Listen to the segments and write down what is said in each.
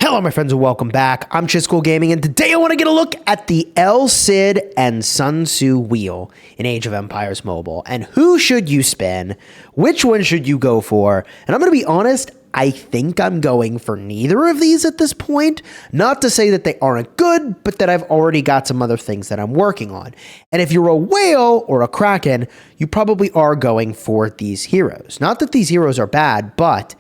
Hello, my friends, and welcome back. I'm Chisgule Gaming, and today I want to get a look at the CID and Sun Tzu wheel in Age of Empires Mobile. And who should you spin? Which one should you go for? And I'm going to be honest, I think I'm going for neither of these at this point. Not to say that they aren't good, but that I've already got some other things that I'm working on. And if you're a whale or a kraken, you probably are going for these heroes. Not that these heroes are bad, but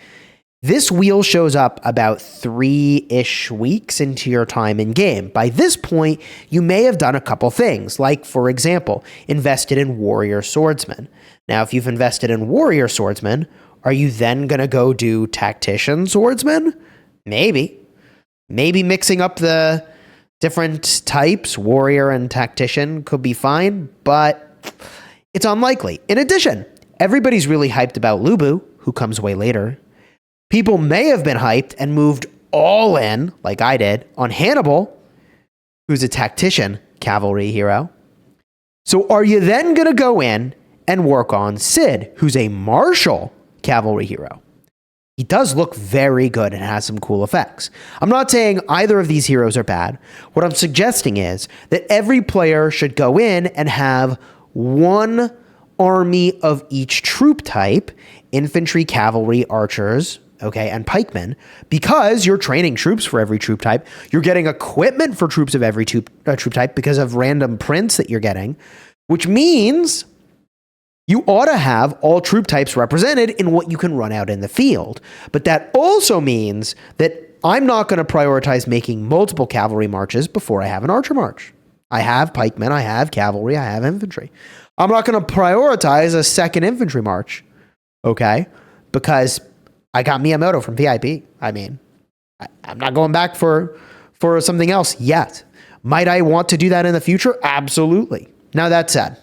this wheel shows up about 3-ish weeks into your time in game. By this point, you may have done a couple things, like, for example, invested in Warrior Swordsmen. Now, if you've invested in Warrior Swordsmen, are you then going to go do Tactician Swordsmen? Maybe. Maybe mixing up the different types, Warrior and Tactician, could be fine, but it's unlikely. In addition, everybody's really hyped about Lubu, who comes way later. People may have been hyped and moved all in, like I did, on Hannibal, who's a Tactician Cavalry hero. So are you then going to go in and work on CID, who's a Marshal Cavalry hero? He does look very good and has some cool effects. I'm not saying either of these heroes are bad. What I'm suggesting is that every player should go in and have one army of each troop type, infantry, cavalry, archers, okay, and pikemen, because you're training troops for every troop type. You're getting equipment for troops of every troop type because of random prints that you're getting, which means you ought to have all troop types represented in what you can run out in the field. But that also means that I'm not going to prioritize making multiple cavalry marches before I have an archer march. I have pikemen, I have cavalry, I have infantry. I'm not going to prioritize a second infantry march, okay, because I got Miyamoto from VIP. I mean, I'm not going back for something else yet. Might I want to do that in the future? Absolutely. Now, that said,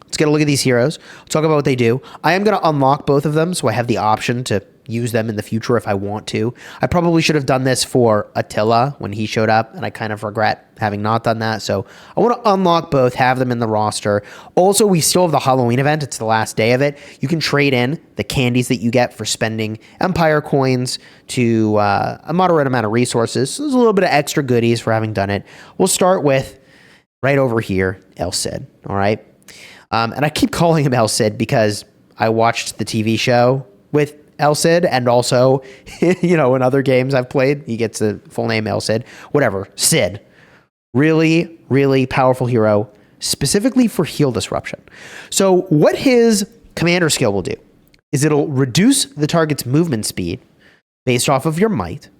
let's get a look at these heroes. Let's talk about what they do. I am going to unlock both of them, so I have the option to use them in the future if I want to. I probably should have done this for Attila when he showed up, and I kind of regret having not done that. So I want to unlock both, have them in the roster. Also, we still have the Halloween event. It's the last day of it. You can trade in the candies that you get for spending Empire coins to a moderate amount of resources. So there's a little bit of extra goodies for having done it. We'll start with right over here, CID. All right. And I keep calling him CID because I watched the TV show with CID, and also, in other games I've played, he gets the full name CID. Whatever, CID. Really, really powerful hero, specifically for heal disruption. So what his commander skill will do is it'll reduce the target's movement speed based off of your might,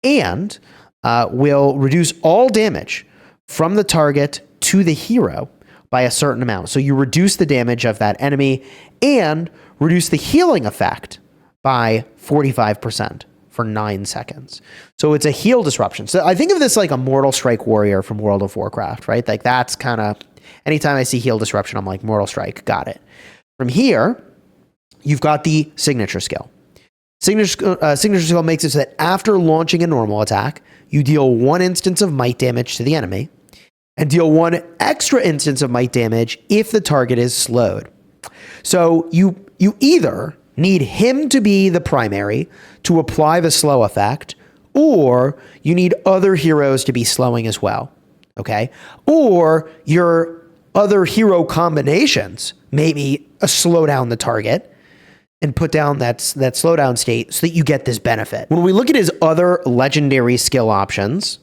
and will reduce all damage from the target to the hero by a certain amount. So you reduce the damage of that enemy and reduce the healing effect by 45% for 9 seconds. So it's a heal disruption. So I think of this like a Mortal Strike warrior from World of Warcraft, right? Like that's kind of, anytime I see heal disruption, I'm like, Mortal Strike, got it. From here, you've got the signature skill. Signature skill makes it so that after launching a normal attack, you deal 1 instance of might damage to the enemy and deal 1 extra instance of might damage if the target is slowed. So you either need him to be the primary to apply the slow effect, or you need other heroes to be slowing as well, okay? Or your other hero combinations maybe slow down the target and put down that slowdown state so that you get this benefit. When we look at his other legendary skill options,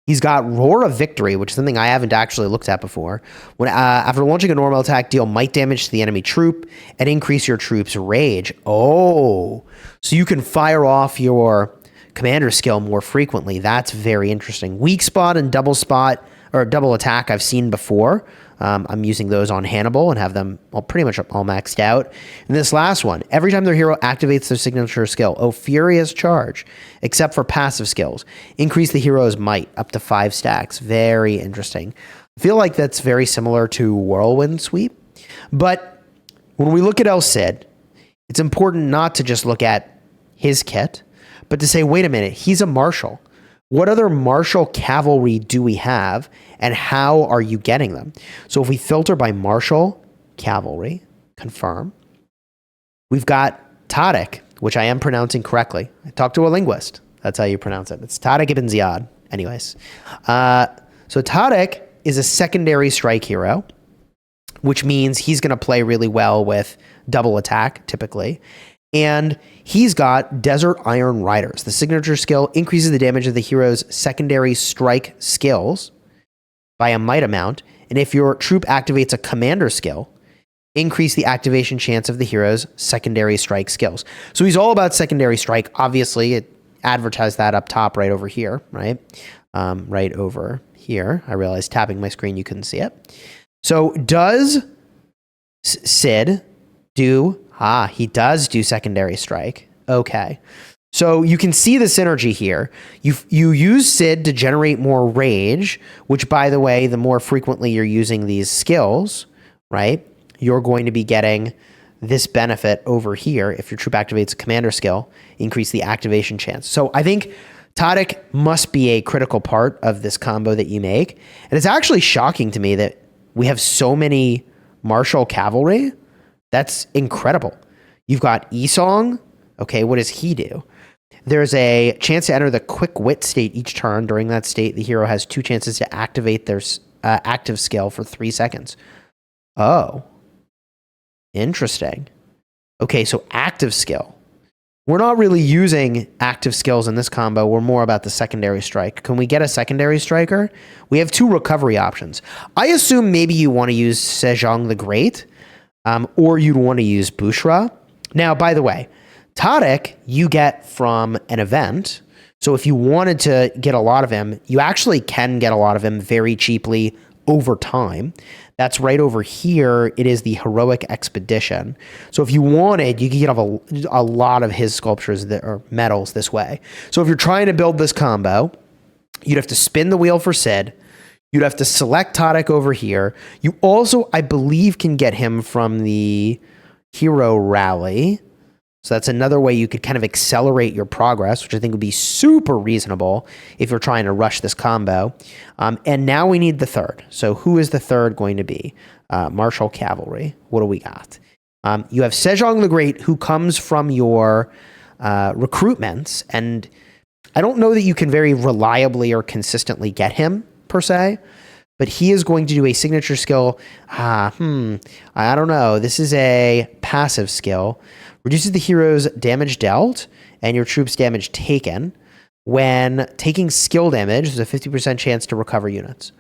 he's got Roar of Victory, which is something I haven't actually looked at before. When after launching a normal attack, deal might damage to the enemy troop and increase your troop's rage. Oh, so you can fire off your commander skill more frequently. That's very interesting. Weak spot and double spot or double attack I've seen before. I'm using those on Hannibal and have them pretty much all maxed out. And this last one, every time their hero activates their signature skill, Furious Charge, except for passive skills, increase the hero's might up to 5 stacks. Very interesting. I feel like that's very similar to Whirlwind Sweep. But when we look at CID, it's important not to just look at his kit, but to say, wait a minute, he's a marshal. What other martial cavalry do we have, and how are you getting them? So if we filter by martial cavalry, confirm, we've got Tadic, which I am pronouncing correctly. I talked to a linguist. That's how you pronounce it. It's Tariq ibn Ziyad. Anyways. So Tariq is a secondary strike hero, which means he's going to play really well with double attack, typically. And he's got Desert Iron Riders. The signature skill increases the damage of the hero's secondary strike skills by a might amount. And if your troop activates a commander skill, increase the activation chance of the hero's secondary strike skills. So he's all about secondary strike. Obviously, it advertised that up top right over here, right? Right over here. I realized tapping my screen, you couldn't see it. So does CID do... he does do secondary strike. Okay. So you can see the synergy here. You use CID to generate more rage, which, by the way, the more frequently you're using these skills, right, you're going to be getting this benefit over here. If your troop activates a commander skill, increase the activation chance. So I think Tariq must be a critical part of this combo that you make. And it's actually shocking to me that we have so many Marshal Cavalry. That's incredible. You've got Isong. Okay, what does he do? There's a chance to enter the quick wit state each turn. During that state, the hero has 2 chances to activate their active skill for 3 seconds. Oh, interesting. Okay, so active skill. We're not really using active skills in this combo. We're more about the secondary strike. Can we get a secondary striker? We have 2 recovery options. I assume maybe you want to use Sejong the Great, or you'd want to use Bushra. Now, by the way, Tariq you get from an event. So if you wanted to get a lot of him, you actually can get a lot of him very cheaply over time. That's right over here. It is the Heroic Expedition. So if you wanted, you could get a lot of his sculptures or medals this way. So if you're trying to build this combo, you'd have to spin the wheel for CID. You'd have to select Tariq over here. You also, I believe, can get him from the Hero Rally. So that's another way you could kind of accelerate your progress, which I think would be super reasonable if you're trying to rush this combo. And now we need the third. So who is the third going to be? Marshal Cavalry. What do we got? You have Sejong the Great, who comes from your recruitments. And I don't know that you can very reliably or consistently get him, per se. But he is going to do a signature skill. I don't know. This is a passive skill. Reduces the hero's damage dealt and your troops' damage taken. When taking skill damage, there's a 50% chance to recover units.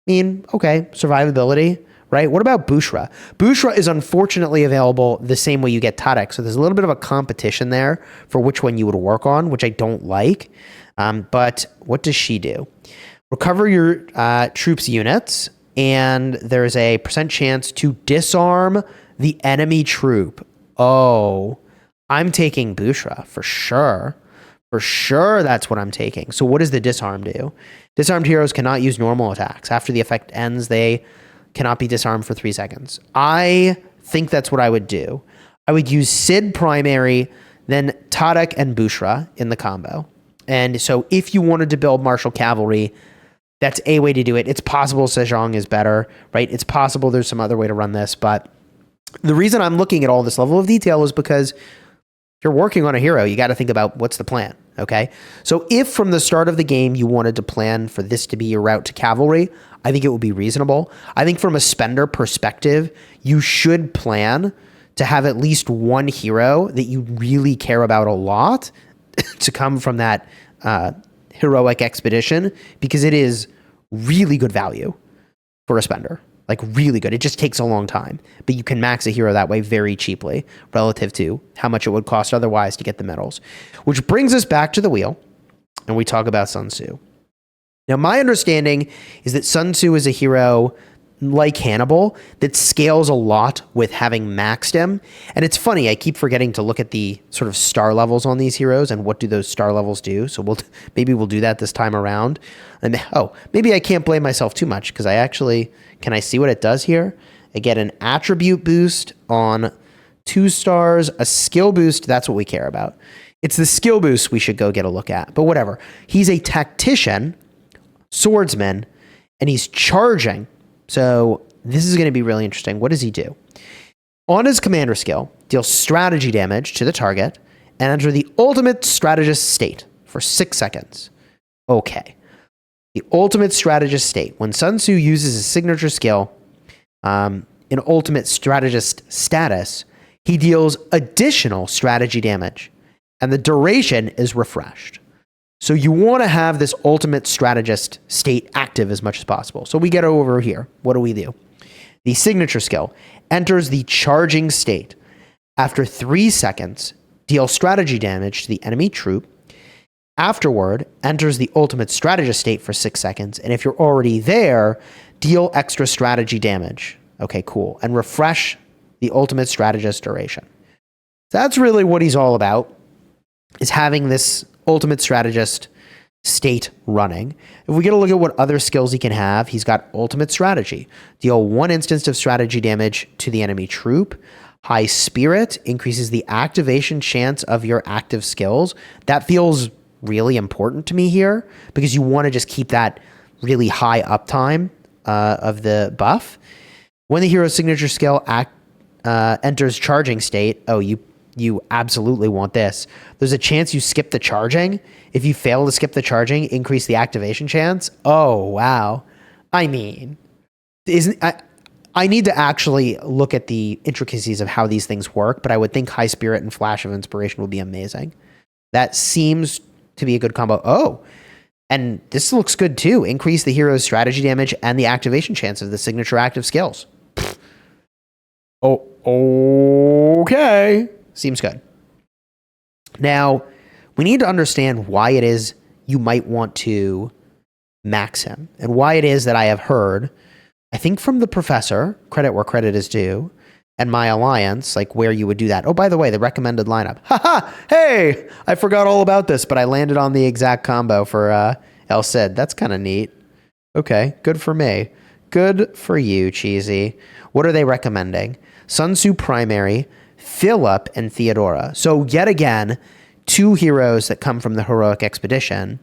I mean, okay, survivability, right? What about Bushra? Bushra is unfortunately available the same way you get Tariq. So there's a little bit of a competition there for which one you would work on, which I don't like. But what does she do? Recover your troops' units, and there's a % chance to disarm the enemy troop. Oh, I'm taking Bushra for sure. For sure, that's what I'm taking. So what does the disarm do? Disarmed heroes cannot use normal attacks. After the effect ends, they cannot be disarmed for 3 seconds. I think that's what I would do. I would use CID primary, then Tariq and Bushra in the combo. And so if you wanted to build Marshal Cavalry, that's a way to do it. It's possible Sejong is better, right? It's possible there's some other way to run this, but the reason I'm looking at all this level of detail is because if you're working on a hero, you got to think about what's the plan, okay? So if from the start of the game you wanted to plan for this to be your route to cavalry, I think it would be reasonable. I think from a spender perspective, you should plan to have at least one hero that you really care about a lot to come from that heroic expedition, because it is really good value for a spender. Like really good. It just takes a long time, but you can max a hero that way very cheaply relative to how much it would cost otherwise to get the medals. Which brings us back to the wheel, and we talk about Sun Tzu. Now, my understanding is that Sun Tzu is a hero like Hannibal that scales a lot with having maxed him. And it's funny, I keep forgetting to look at the sort of star levels on these heroes and what do those star levels do. So maybe we'll do that this time around. And maybe I can't blame myself too much because can I see what it does here? I get an attribute boost on 2 stars, a skill boost. That's what we care about. It's the skill boost we should go get a look at, but whatever. He's a tactician, swordsman, and he's charging. So this is going to be really interesting. What does he do? On his commander skill, deal strategy damage to the target and enter the ultimate strategist state for for 6 seconds. Okay. The ultimate strategist state. When Sun Tzu uses his signature skill, in ultimate strategist status, he deals additional strategy damage, and the duration is refreshed. So you want to have this ultimate strategist state active as much as possible. So we get over here. What do? The signature skill enters the charging state. After 3 seconds, deal strategy damage to the enemy troop. Afterward, enters the ultimate strategist state for 6 seconds. And if you're already there, deal extra strategy damage. Okay, cool. And refresh the ultimate strategist duration. That's really what he's all about, is having this ultimate strategist state running. If we get a look at what other skills he can have, he's got ultimate strategy. Deal 1 instance of strategy damage to the enemy troop. High spirit increases the activation chance of your active skills. That feels really important to me here because you want to just keep that really high uptime of the buff. When the hero's signature skill enters charging state, you absolutely want this. There's a chance you skip the charging. If you fail to skip the charging, increase the activation chance. Oh, wow. I mean, I need to actually look at the intricacies of how these things work, but I would think High Spirit and Flash of Inspiration would be amazing. That seems to be a good combo. Oh, and this looks good too. Increase the hero's strategy damage and the activation chance of the signature active skills. Oh, okay. Seems good. Now, we need to understand why it is you might want to max him and why it is that I have heard, I think from the professor, credit where credit is due, and my alliance, like where you would do that. Oh, by the way, the recommended lineup. Haha, hey, I forgot all about this, but I landed on the exact combo for El Cid. That's kind of neat. Okay, good for me. Good for you, Cheesy. What are they recommending? Sun Tzu Primary, Philip, and Theodora. So yet again, 2 heroes that come from the heroic expedition.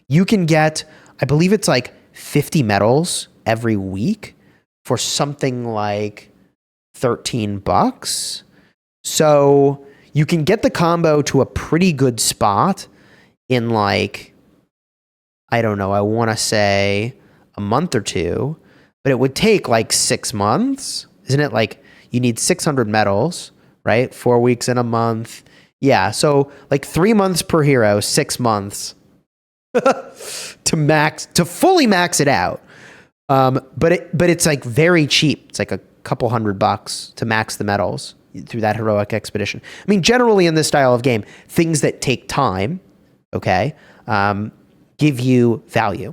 You can get, I believe it's like 50 medals every week for something like $13. So you can get the combo to a pretty good spot in like, I don't know, I want to say a month or 2, but it would take like 6 months. Isn't it like you need 600 medals, right? 4 weeks in a month. Yeah, so like 3 months per hero, 6 months to fully max it out. But it's like very cheap. It's like a couple $100 to max the medals through that heroic expedition. I mean, generally in this style of game, things that take time, okay, give you value.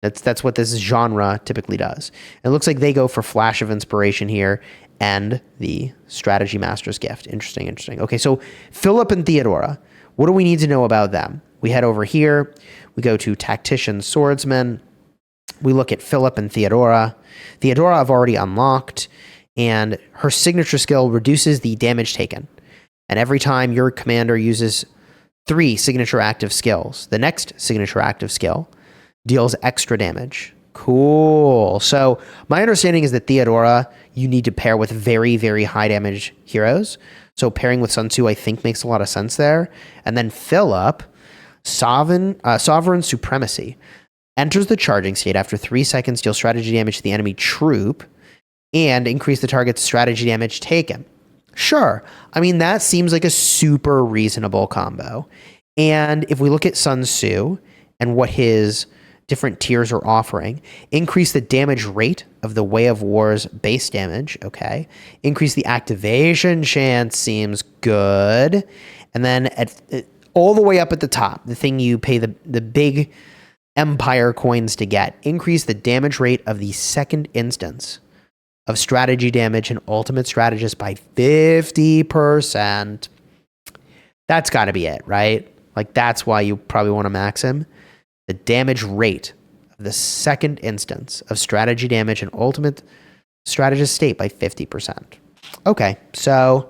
That's what this genre typically does. It looks like they go for Flash of Inspiration here and the Strategy Master's Gift. Interesting. Okay, so Philip and Theodora, what do we need to know about them? We head over here. We go to Tactician Swordsmen. We look at Philip and Theodora. Theodora I've already unlocked, and her signature skill reduces the damage taken. And every time your commander uses 3 signature active skills, the next signature active skill deals extra damage. Cool. So my understanding is that Theodora, you need to pair with very, very high damage heroes. So pairing with Sun Tzu, I think, makes a lot of sense there. And then Philip, Sovereign Supremacy, enters the charging state. After 3 seconds, deal strategy damage to the enemy troop and increase the target's strategy damage taken. Sure. I mean, that seems like a super reasonable combo. And if we look at Sun Tzu and what his different tiers are offering, increase the damage rate of the Way of War's base damage, okay? Increase the activation chance seems good. And then all the way up at the top, the thing you pay the big Empire coins to get, increase the damage rate of the second instance of strategy damage and ultimate strategist by 50%. That's got to be it, right? Like, that's why you probably want to max him. The damage rate of the second instance of strategy damage and ultimate strategist state by 50%. Okay, so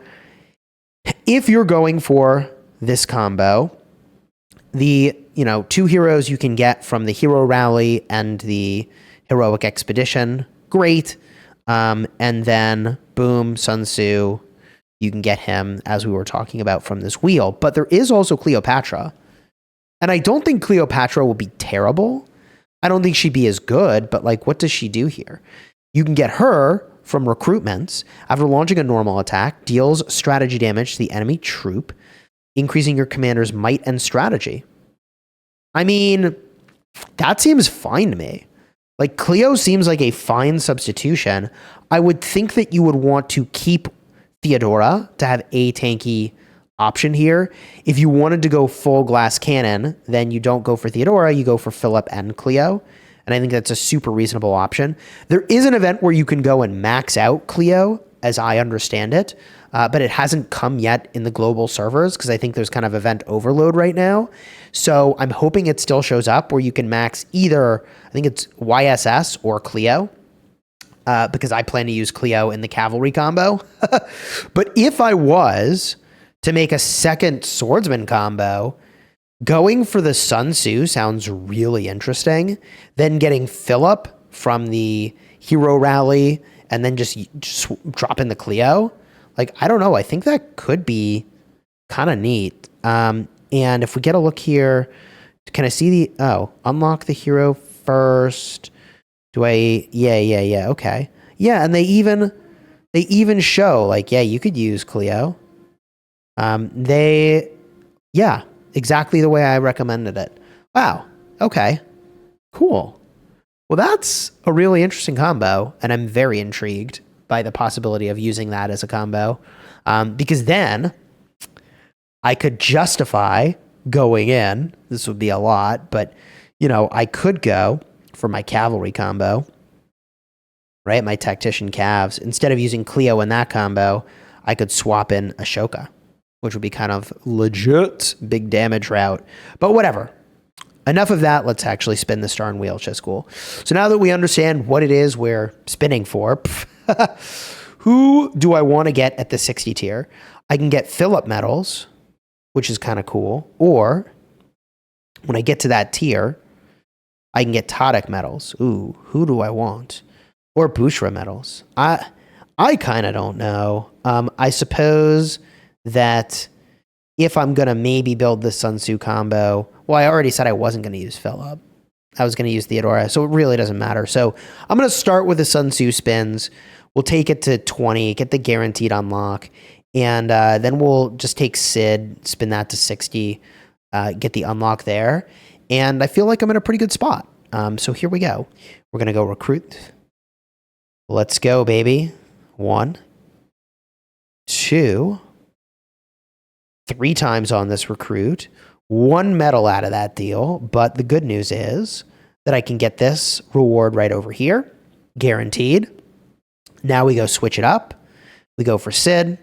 if you're going for this combo, the 2 heroes you can get from the Hero Rally and the Heroic Expedition, great. And then, boom, Sun Tzu, you can get him, as we were talking about, from this wheel. But there is also Cleopatra. And I don't think Cleopatra will be terrible. I don't think she'd be as good, but like, what does she do here? You can get her from recruitments after launching a normal attack, deals strategy damage to the enemy troop, increasing your commander's might and strategy. I mean, that seems fine to me. Like, Cleo seems like a fine substitution. I would think that you would want to keep Theodora to have a tanky option here. If you wanted to go full glass cannon, then you don't go for Theodora, you go for Philip and Cleo. And I think that's a super reasonable option. There is an event where you can go and max out Cleo, as I understand it, but it hasn't come yet in the global servers because I think there's kind of event overload right now. So I'm hoping it still shows up where you can max either, I think it's YSS or Cleo, because I plan to use Cleo in the cavalry combo. But if I was to make a second swordsman combo, going for the Sun Tzu sounds really interesting. Then getting Philip from the hero rally and then just drop in the Cleo. Like, I don't know. I think that could be kind of neat. And if we get a look here, can I see unlock the hero first? Yeah. Okay. Yeah. And they even show like, yeah, you could use Cleo. Exactly the way I recommended it. Wow. Okay. Cool. Well, that's a really interesting combo, and I'm very intrigued by the possibility of using that as a combo, because then I could justify going in. This would be a lot, but, I could go for my cavalry combo, right? My tactician calves. Instead of using Cleo in that combo, I could swap in Ashoka, which would be kind of legit big damage route. But whatever. Enough of that. Let's actually spin the darn wheel, Chisgule. So now that we understand what it is we're spinning for, who do I want to get at the 60 tier? I can get Philip medals, which is kind of cool. Or when I get to that tier, I can get Tadic medals. Ooh, who do I want? Or Bushra medals. I kind of don't know. I suppose that if I'm going to maybe build the Sun Tzu combo, well, I already said I wasn't going to use Philip. I was going to use Theodora, so it really doesn't matter. So I'm going to start with the Sun Tzu spins. We'll take it to 20, get the guaranteed unlock, and then we'll just take Cid, spin that to 60, get the unlock there. And I feel like I'm in a pretty good spot. So here we go. We're going to go recruit. Let's go, baby. 1, 2, 3 times on this recruit, 1 medal out of that deal. But the good news is that I can get this reward right over here, guaranteed. Now we go switch it up. We go for Cid.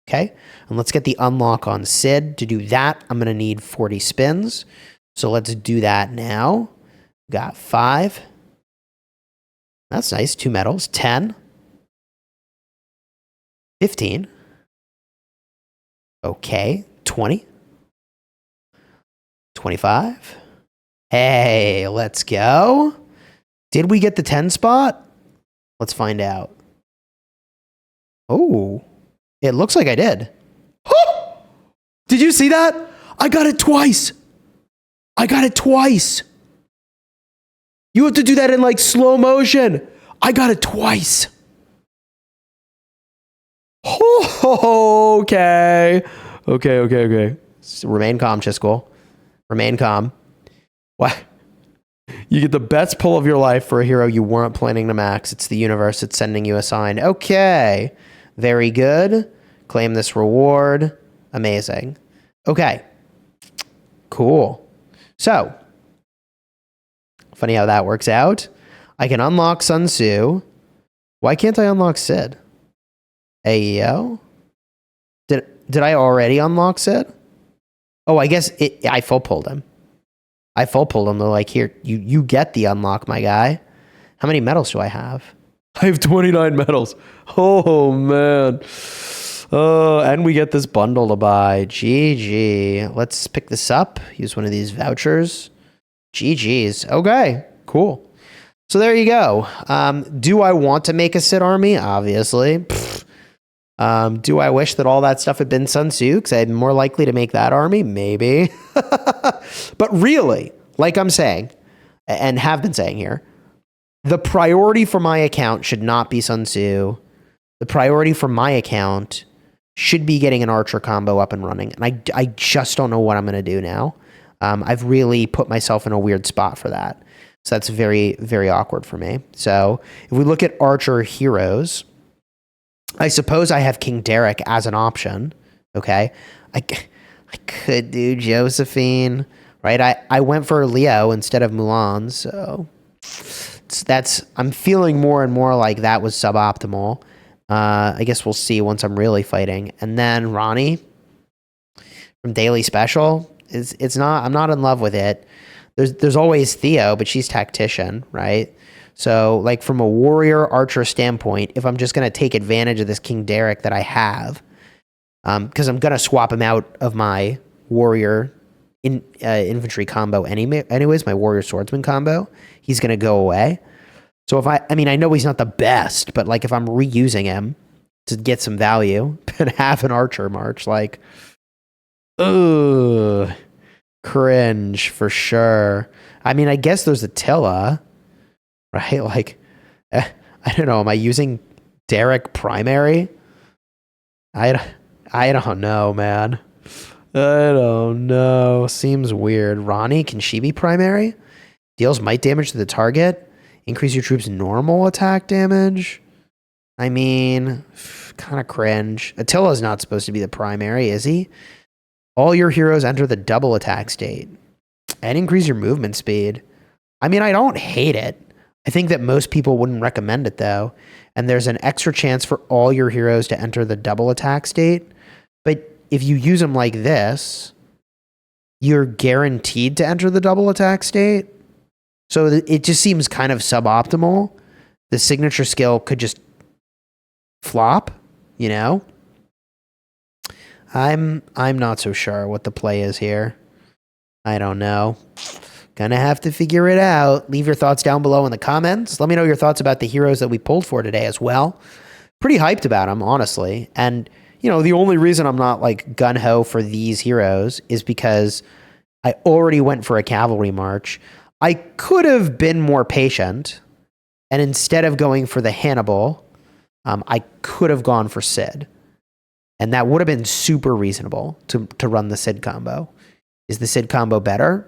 Okay. And let's get the unlock on Cid. To do that, I'm going to need 40 spins. So let's do that now. Got 5. That's nice. 2 medals. 10. 15. Okay, 20, 25. Hey, let's go. Did we get the 10 spot? Let's find out. Oh, it looks like I did. Did you see that? I got it twice. You have to do that in like slow motion. I got it twice. Okay. Remain calm, Chisgule. Remain calm. What? You get the best pull of your life for a hero you weren't planning to max. It's the universe that's sending you a sign. Okay. Very good. Claim this reward. Amazing. Okay. Cool. So, funny how that works out. I can unlock Sun Tzu. Why can't I unlock Cid? Ayo? Did I already unlock Cid? Oh, I guess I full pulled him. They're like, here, you get the unlock, my guy. How many medals do I have? I have 29 medals. Oh, man. And we get this bundle to buy. GG. Let's pick this up. Use one of these vouchers. GG's. Okay, cool. So there you go. Do I want to make a Cid army? Obviously. Do I wish that all that stuff had been Sun Tzu? Because I'm more likely to make that army? Maybe. But really, like I'm saying, and have been saying here, the priority for my account should not be Sun Tzu. The priority for my account should be getting an archer combo up and running. And I just don't know what I'm going to do now. I've really put myself in a weird spot for that. So that's very, very awkward for me. So if we look at archer heroes, I suppose I have King Derek as an option. Okay. I could do Josephine, right? I went for Leo instead of Mulan. So I'm feeling more and more like that was suboptimal. I guess we'll see once I'm really fighting. And then Ronnie from Daily Special I'm not in love with it. There's always Theo, but she's tactician, right? So like from a warrior archer standpoint, if I'm just going to take advantage of this King Derek that I have, because I'm going to swap him out of my warrior infantry combo anyways, my warrior swordsman combo, he's going to go away. So if I know he's not the best, but like if I'm reusing him to get some value and have an archer march, like, ugh, cringe for sure. I mean, I guess there's Attila, right? Like, I don't know. Am I using Derek primary? I don't know, man. I don't know. Seems weird. Ronnie, can she be primary? Deals might damage to the target. Increase your troops' normal attack damage. I mean, kind of cringe. Attila's not supposed to be the primary, is he? All your heroes enter the double attack state. And increase your movement speed. I mean, I don't hate it. I think that most people wouldn't recommend it, though. And there's an extra chance for all your heroes to enter the double attack state. But if you use them like this, you're guaranteed to enter the double attack state. So it just seems kind of suboptimal. The signature skill could just flop, you know? I'm not so sure what the play is here. I don't know. Gonna have to figure it out. Leave your thoughts down below in the comments. Let me know your thoughts about the heroes that we pulled for today as well. Pretty hyped about them, honestly. And, you know, the only reason I'm not like gung-ho for these heroes is because I already went for a cavalry march. I could have been more patient, and instead of going for the Hannibal, I could have gone for Cid. And that would have been super reasonable to run the Cid combo. Is the Cid combo better?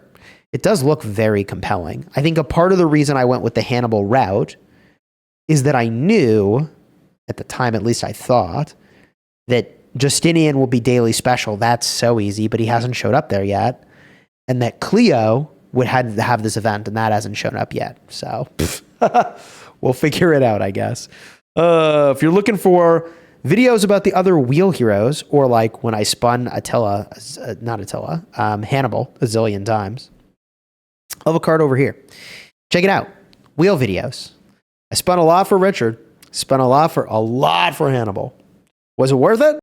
It does look very compelling. I think a part of the reason I went with the Hannibal route is that I knew, at the time at least I thought, that Justinian will be daily special. That's so easy, but he hasn't showed up there yet. And that Cleo would have this event, and that hasn't shown up yet. So we'll figure it out, I guess. If you're looking for videos about the other wheel heroes, or like when I spun Hannibal a zillion times, I'll have a card over here. Check it out. Wheel videos. I spun a lot for Richard. Spun a lot for Hannibal. Was it worth it?